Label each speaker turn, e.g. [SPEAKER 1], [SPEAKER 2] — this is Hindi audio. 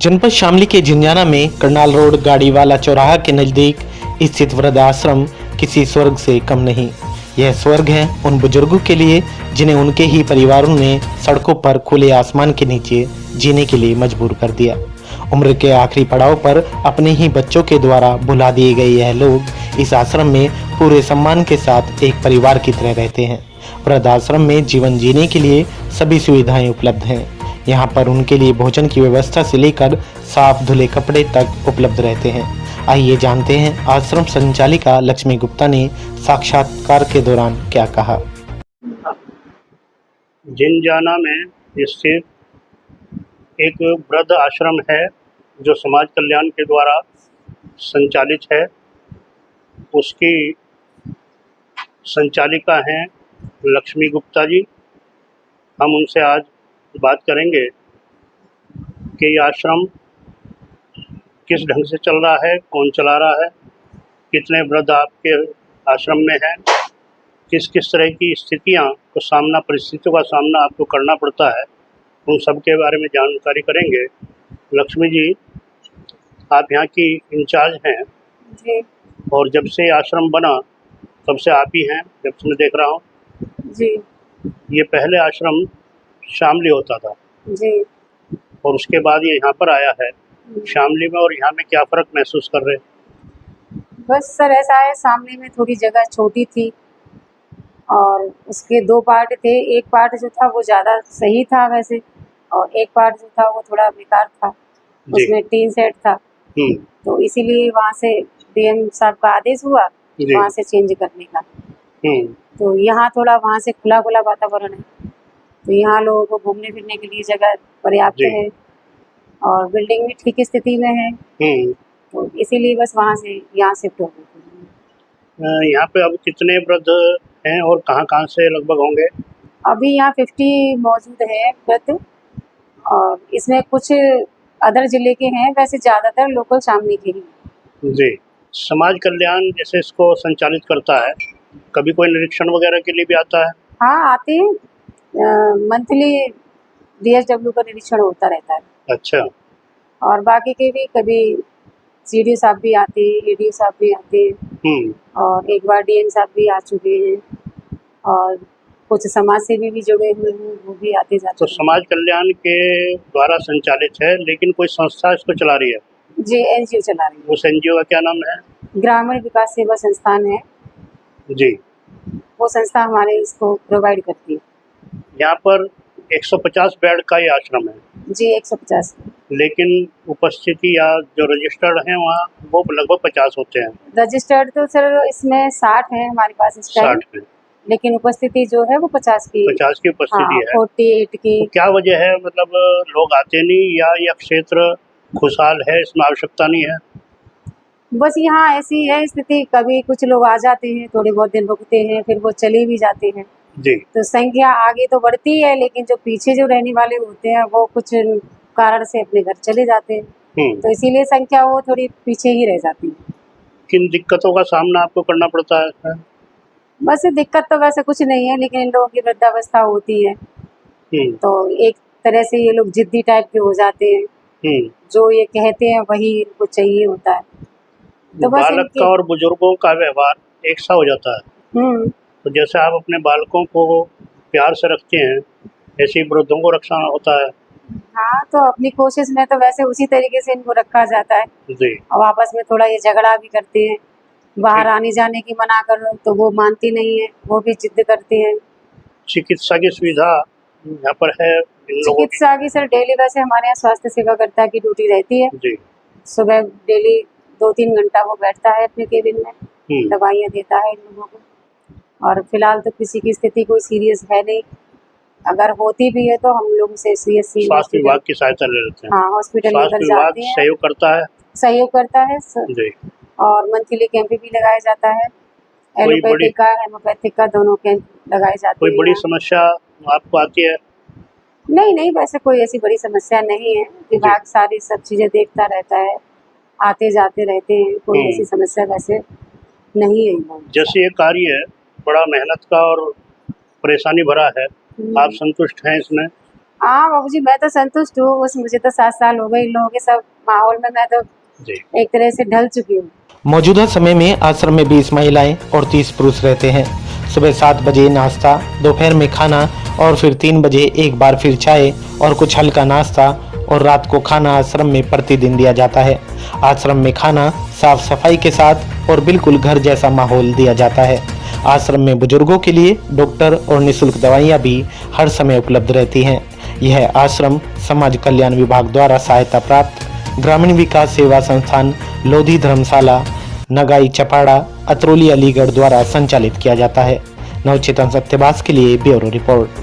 [SPEAKER 1] जनपद शामली के झिंझाना में करनाल रोड गाड़ीवाला चौराहा के नजदीक स्थित वृद्धाश्रम किसी स्वर्ग से कम नहीं। यह स्वर्ग है उन बुजुर्गों के लिए जिन्हें उनके ही परिवारों ने सड़कों पर खुले आसमान के नीचे जीने के लिए मजबूर कर दिया। उम्र के आखिरी पड़ाव पर अपने ही बच्चों के द्वारा भुला दिए गए यह लोग इस आश्रम में पूरे सम्मान के साथ एक परिवार की तरह रहते हैं। वृद्धाश्रम में जीवन जीने के लिए सभी सुविधाएं उपलब्ध हैं। यहाँ पर उनके लिए भोजन की व्यवस्था से लेकर साफ धुले कपड़े तक उपलब्ध रहते हैं। आइए जानते हैं आश्रम संचालिका लक्ष्मी गुप्ता ने साक्षात्कार के दौरान क्या कहा।
[SPEAKER 2] झिंझाना में स्थित एक वृद्ध आश्रम है जो समाज कल्याण के द्वारा संचालित है। उसकी संचालिका हैं लक्ष्मी गुप्ता जी। हम उनसे आज बात करेंगे कि ये आश्रम किस ढंग से चल रहा है, कौन चला रहा है, कितने वृद्ध आपके आश्रम में हैं, किस किस तरह की स्थितियों परिस्थितियों का सामना आपको करना पड़ता है, उन सब के बारे में जानकारी करेंगे। लक्ष्मी जी, आप यहाँ की इंचार्ज हैं
[SPEAKER 3] जी।
[SPEAKER 2] और जब से आश्रम बना तब से आप ही हैं, जब से मैं देख रहा हूँ।
[SPEAKER 3] जी
[SPEAKER 2] ये पहले आश्रम शामली होता था
[SPEAKER 3] जी।
[SPEAKER 2] और उसके बाद ये यहाँ पर आया है। शामली में और यहाँ में क्या फ़र्क महसूस कर रहे हैं?
[SPEAKER 3] बस सर ऐसा है, सामने में थोड़ी जगह छोटी थी और उसके दो पार्ट थे। एक पार्ट जो था वो ज़्यादा सही था वैसे, और एक पार्ट जो था वो थोड़ा बेकार था। उसमें टीन सेट था, तो इसीलिए वहाँ से डीएम साहब का आदेश हुआ वहाँ से चेंज करने का। तो यहाँ थोड़ा वहाँ से खुला खुला वातावरण है, तो यहाँ लोगों को घूमने फिरने के लिए जगह पर्याप्त है और बिल्डिंग भी ठीक स्थिति में है, तो इसीलिए बस वहाँ से यहाँ शिफ्ट हो गए।
[SPEAKER 2] यहाँ पे अब कितने वृद्ध हैं और कहाँ कहाँ से लगभग होंगे?
[SPEAKER 3] अभी यहाँ 50 मौजूद है वृद्ध, और इसमें कुछ अदर जिले के हैं, वैसे ज़्यादातर लोकल शामली के ही।
[SPEAKER 2] जी। समाज कल्याण जैसे इसको संचालित करता है, कभी कोई निरीक्षण वगैरह के लिए भी आता है?
[SPEAKER 3] हाँ आते हैं, मंथली DSW का निरीक्षण होता रहता है।
[SPEAKER 2] अच्छा।
[SPEAKER 3] और बाकी के भी कभी CDO साहब भी आते हैं, ADO साहब भी आते हैं, और एक बार DM साहब भी आ चुके हैं, और कुछ समाज सेवी भी जुड़े हुए हैं, वो भी आते जाते।
[SPEAKER 2] तो समाज कल्याण के द्वारा संचालित है, लेकिन कोई संस्था इसको चला रही है?
[SPEAKER 3] जी, NGO चला रही है।
[SPEAKER 2] उस NGO का क्या नाम है?
[SPEAKER 3] ग्रामीण विकास सेवा संस्थान है
[SPEAKER 2] जी।
[SPEAKER 3] वो संस्था हमारे इसको प्रोवाइड करती है।
[SPEAKER 2] यहाँ पर 150 बेड का ये आश्रम है।
[SPEAKER 3] जी 150,
[SPEAKER 2] लेकिन उपस्थिति या जो रजिस्टर्ड हैं वहाँ वो लगभग 50 होते हैं।
[SPEAKER 3] रजिस्टर्ड तो सर इसमें 60 है हमारे पास इस टाइम,
[SPEAKER 2] 60 में,
[SPEAKER 3] लेकिन उपस्थिति जो है वो 50 की।
[SPEAKER 2] 50 की उपस्थिति है।
[SPEAKER 3] 48 की।
[SPEAKER 2] तो क्या वजह है, मतलब लोग आते नहीं या यह क्षेत्र खुशहाल है, इसमें आवश्यकता नहीं है?
[SPEAKER 3] बस यहाँ ऐसी है स्थिति, कभी कुछ लोग आ जाते हैं, थोड़े बहुत दिन रुकते हैं, फिर वो चले भी जाते हैं।
[SPEAKER 2] जी।
[SPEAKER 3] तो संख्या आगे तो बढ़ती है, लेकिन जो पीछे जो रहने वाले होते हैं वो कुछ कारण से अपने घर चले जाते हैं, तो इसीलिए संख्या वो थोड़ी पीछे ही रह जाती है।
[SPEAKER 2] किन दिक्कतों का सामना आपको करना पड़ता है?
[SPEAKER 3] बस दिक्कत तो वैसे कुछ नहीं है, लेकिन इन लोगों की वृद्धावस्था होती है, तो एक तरह से ये लोग जिद्दी टाइप के हो जाते हैं, जो ये कहते हैं वही इनको चाहिए होता है। तो बस
[SPEAKER 2] बालक का और बुजुर्गों का व्यवहार एक सा हो जाता है। तो जैसे आप अपने बालकों को प्यार से रखते हैं, ऐसे ही वृद्धों को रखना होता है।
[SPEAKER 3] हाँ, तो अपनी कोशिश में तो वैसे उसी तरीके से इनको रखा जाता है।
[SPEAKER 2] जी।
[SPEAKER 3] और आपस में थोड़ा ये झगड़ा भी करते हैं, बाहर आने जाने की मना करो तो वो मानती नहीं है, वो भी जिद करते हैं।
[SPEAKER 2] चिकित्सा की सुविधा यहाँ पर है इन लोगों की?
[SPEAKER 3] चिकित्सा की सर डेली वैसे हमारे यहाँ स्वास्थ्य सेवाकर्ता की ड्यूटी रहती है।
[SPEAKER 2] जी। सुबह
[SPEAKER 3] डेली 2-3 घंटा वो बैठता है अपने केबिन में, दवाइयाँ देता है इन लोगों को। और फिलहाल तो किसी की स्थिति कोई सीरियस है नहीं, अगर होती भी है तो हम लोग उसे
[SPEAKER 2] स्वास्थ्य विभाग की सहायता ले लेते हैं।
[SPEAKER 3] हाँ, हॉस्पिटल लेकर जाते हैं।
[SPEAKER 2] सहयोग करता है?
[SPEAKER 3] सहयोग करता है सर
[SPEAKER 2] जी। और
[SPEAKER 3] मंथली कैंप भी लगाया जाता है, एलोपैथिक का हेमोपैथिक का दोनों कैंप लगाए जाते हैं।
[SPEAKER 2] कोई बड़ी समस्या आपको आती है?
[SPEAKER 3] नहीं, वैसे कोई ऐसी बड़ी समस्या नहीं है, विभाग सारी सब चीजें देखता रहता है, आते जाते रहते हैं, कोई ऐसी समस्या वैसे नहीं है।
[SPEAKER 2] जैसे ये कार्य है बड़ा मेहनत का और परेशानी भरा है, आप संतुष्ट हैं इसमें?
[SPEAKER 3] हाँ बाबूजी, मैं तो संतुष्ट हूँ। उस मुझे तो 7 साल हो गए इन लोगों के सब माहौल में, मैं तो
[SPEAKER 2] जी।
[SPEAKER 3] एक तरह से ढल चुकी हूँ।
[SPEAKER 1] मौजूदा समय में आश्रम में 20 महिलाएं और 30 पुरुष रहते हैं। सुबह 7 बजे नाश्ता, दोपहर में खाना और फिर 3 बजे एक बार फिर चाय और कुछ हल्का नाश्ता और रात को खाना आश्रम में प्रतिदिन दिया जाता है। आश्रम में खाना साफ सफाई के साथ और बिल्कुल घर जैसा माहौल दिया जाता है। आश्रम में बुजुर्गों के लिए डॉक्टर और निःशुल्क दवाइयाँ भी हर समय उपलब्ध रहती हैं। यह आश्रम समाज कल्याण विभाग द्वारा सहायता प्राप्त ग्रामीण विकास सेवा संस्थान लोधी धर्मशाला नगाई चपाड़ा अतरौली अलीगढ़ द्वारा संचालित किया जाता है। नवचेतन सत्यवास के लिए ब्यूरो रिपोर्ट।